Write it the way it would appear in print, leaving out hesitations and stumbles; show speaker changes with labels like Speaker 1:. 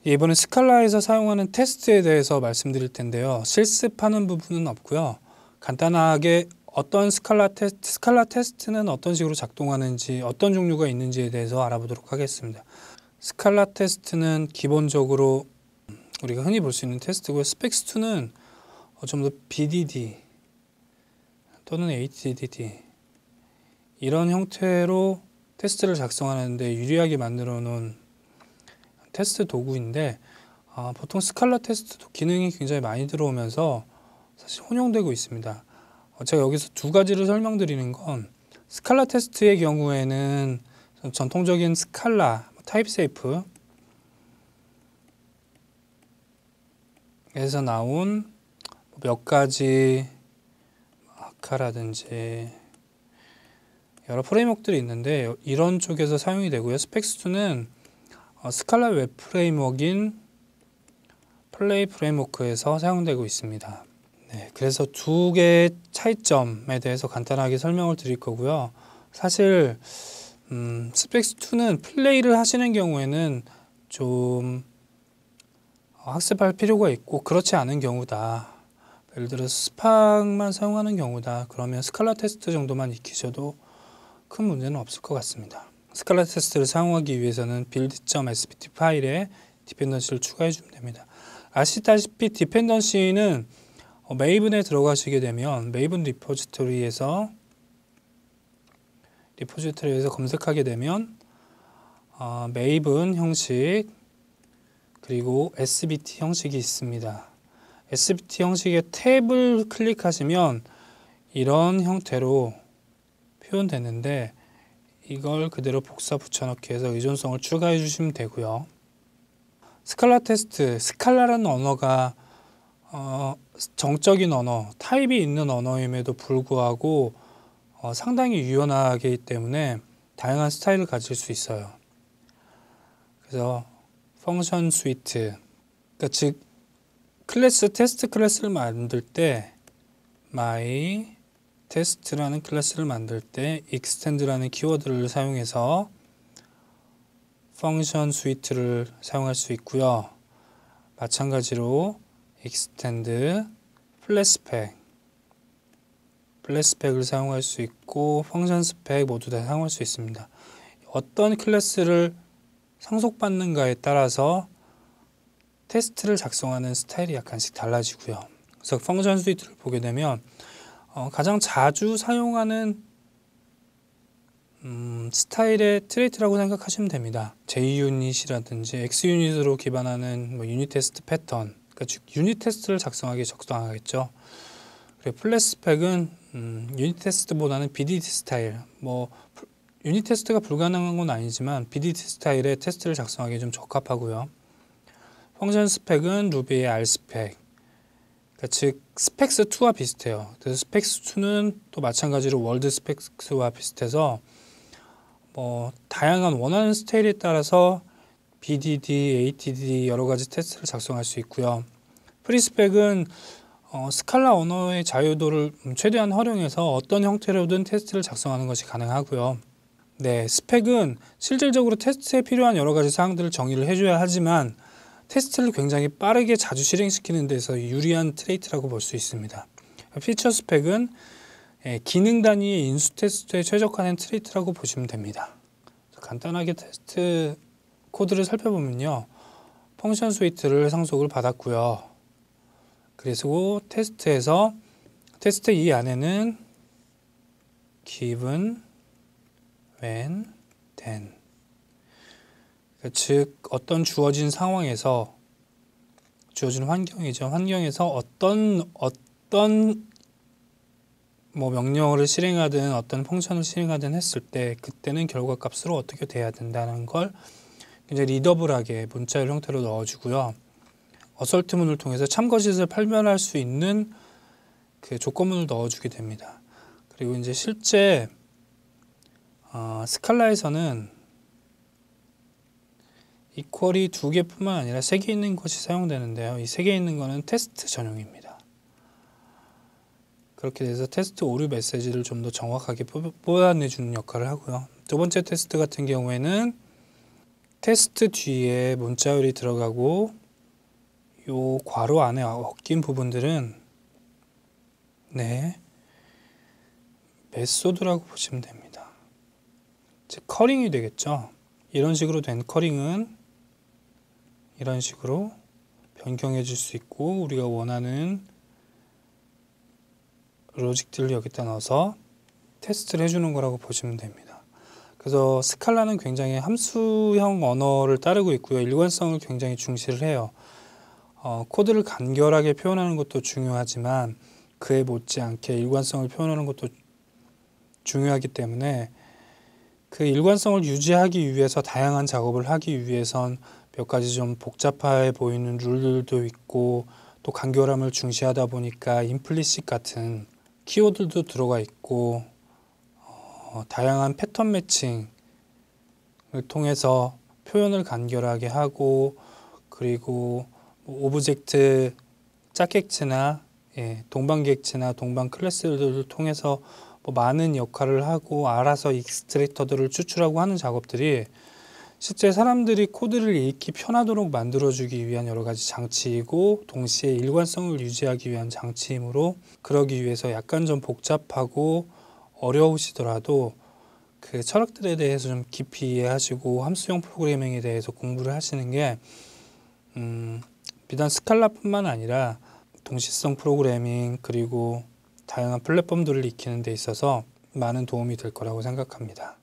Speaker 1: 이번에 스칼라에서 사용하는 테스트에 대해서 말씀드릴 텐데요. 실습하는 부분은 없고요. 간단하게 어떤 스칼라 테스트는 어떤 식으로 작동하는지, 어떤 종류가 있는지에 대해서 알아보도록 하겠습니다. 스칼라 테스트는 기본적으로 우리가 흔히 볼 수 있는 테스트고요. 스펙스2는 좀 더 BDD 또는 HDD 이런 형태로 테스트를 작성하는데 유리하게 만들어 놓은 테스트 도구인데, 보통 스칼라 테스트도 기능이 굉장히 많이 들어오면서 사실 혼용되고 있습니다. 제가 여기서 두 가지를 설명드리는 건, 스칼라 테스트의 경우에는 전통적인 스칼라 타입세이프에서 나온 몇 가지 아카라든지 여러 프레임워크들이 있는데 이런 쪽에서 사용이 되고요. 스펙스2는 스칼라 웹 프레임워크인 플레이 프레임워크에서 사용되고 있습니다. 네, 그래서 두 개의 차이점에 대해서 간단하게 설명을 드릴 거고요. 사실 스펙스2는 플레이를 하시는 경우에는 좀 학습할 필요가 있고, 그렇지 않은 경우다. 예를 들어서 스팍만 사용하는 경우다. 그러면 스칼라 테스트 정도만 익히셔도 큰 문제는 없을 것 같습니다. 스칼라 테스트를 사용하기 위해서는 build.spt 파일에 디펜던시를 추가해 주면 됩니다. 아시다시피 디펜던시는 메이븐에 들어가시게 되면 메이븐 리포지토리에서 검색하게 되면 메이븐 형식 그리고 SBT 형식이 있습니다. SBT 형식의 탭을 클릭하시면 이런 형태로 표현되는데, 이걸 그대로 복사 붙여넣기 해서 의존성을 추가해 주시면 되고요. 스칼라 테스트, 스칼라라는 언어가 정적인 언어, 타입이 있는 언어임에도 불구하고 상당히 유연하기 때문에 다양한 스타일을 가질 수 있어요. 그래서 펑션 스위트, 그러니까 즉 테스트 클래스를 만들 때 my test라는 클래스를 만들 때 extend라는 키워드를 사용해서 펑션 스위트를 사용할 수 있고요. 마찬가지로 extend 플랫스펙을 사용할 수 있고 펑션 스펙 모두 다 사용할 수 있습니다. 어떤 클래스를 상속받는가에 따라서 테스트를 작성하는 스타일이 약간씩 달라지고요. 그래서 펑션 스위트를 보게 되면 가장 자주 사용하는 스타일의 트레이트라고 생각하시면 됩니다. JUnit이라든지 XUnit으로 기반하는 유닛 테스트 패턴, 그러니까 즉 유닛 테스트를 작성하기에 적당하겠죠. 그리고 플랫스펙은 유닛 테스트보다는 BDT 스타일, 유닛 테스트가 불가능한 건 아니지만 BDT 스타일의 테스트를 작성하기에 좀 적합하고요. 펑션 스펙은 루비의 R스펙, 그러니까 즉 스펙스2와 비슷해요. 그래서 스펙스2는 또 마찬가지로 월드 스펙스와 비슷해서 다양한 원하는 스타일에 따라서 BDD, ATD 여러 가지 테스트를 작성할 수 있고요. 프리스펙은 스칼라 언어의 자유도를 최대한 활용해서 어떤 형태로든 테스트를 작성하는 것이 가능하고요. 네, 스펙은 실질적으로 테스트에 필요한 여러 가지 사항들을 정의를 해줘야 하지만 테스트를 굉장히 빠르게 자주 실행시키는 데서 유리한 트레이트라고 볼 수 있습니다. 피처 스펙은 기능 단위의 인수 테스트에 최적화된 트레이트라고 보시면 됩니다. 간단하게 테스트 코드를 살펴보면요. 펑션 스위트를 상속을 받았고요. 그리고 테스트에서 테스트 이 안에는 given, when, then, 즉 어떤 주어진 상황에서 주어진 환경이죠. 환경에서 어떤 명령어를 실행하든 어떤 펑션을 실행하든 했을 때 그때는 결과값으로 어떻게 돼야 된다는 걸 굉장히 리더블하게 문자열 형태로 넣어주고요. 어설트문을 통해서 참거짓을 판별할 수 있는 그 조건문을 넣어주게 됩니다. 그리고 이제 실제 스칼라에서는 이퀄이 2개뿐만 아니라 3개 있는 것이 사용되는데요. 이 3개 있는 것은 테스트 전용입니다. 그렇게 돼서 테스트 오류 메시지를 좀 더 정확하게 뽑아내주는 역할을 하고요. 두 번째 테스트 같은 경우에는 테스트 뒤에 문자열이 들어가고 요 괄호 안에 얽힌 부분들은 메소드라고 보시면 됩니다. 즉 커링이 되겠죠. 이런 식으로 된 커링은 이런 식으로 변경해 줄 수 있고, 우리가 원하는 로직들을 여기다 넣어서 테스트를 해주는 거라고 보시면 됩니다. 그래서 스칼라는 굉장히 함수형 언어를 따르고 있고요. 일관성을 굉장히 중시를 해요. 코드를 간결하게 표현하는 것도 중요하지만 그에 못지않게 일관성을 표현하는 것도 중요하기 때문에 그 일관성을 유지하기 위해서 다양한 작업을 하기 위해선 몇 가지 좀 복잡해 보이는 룰들도 있고, 또 간결함을 중시하다 보니까 임플리식 같은 키워드도 들어가 있고, 다양한 패턴 매칭을 통해서 표현을 간결하게 하고, 그리고 오브젝트 짝객체나 동방 객체나 동방 클래스들을 통해서 많은 역할을 하고 알아서 익스트랙터들을 추출하고 하는 작업들이 실제 사람들이 코드를 읽기 편하도록 만들어주기 위한 여러 가지 장치이고, 동시에 일관성을 유지하기 위한 장치이므로, 그러기 위해서 약간 좀 복잡하고 어려우시더라도 그 철학들에 대해서 좀 깊이 이해하시고 함수형 프로그래밍에 대해서 공부를 하시는 게 비단 스칼라뿐만 아니라 동시성 프로그래밍 그리고 다양한 플랫폼들을 익히는 데 있어서 많은 도움이 될 거라고 생각합니다.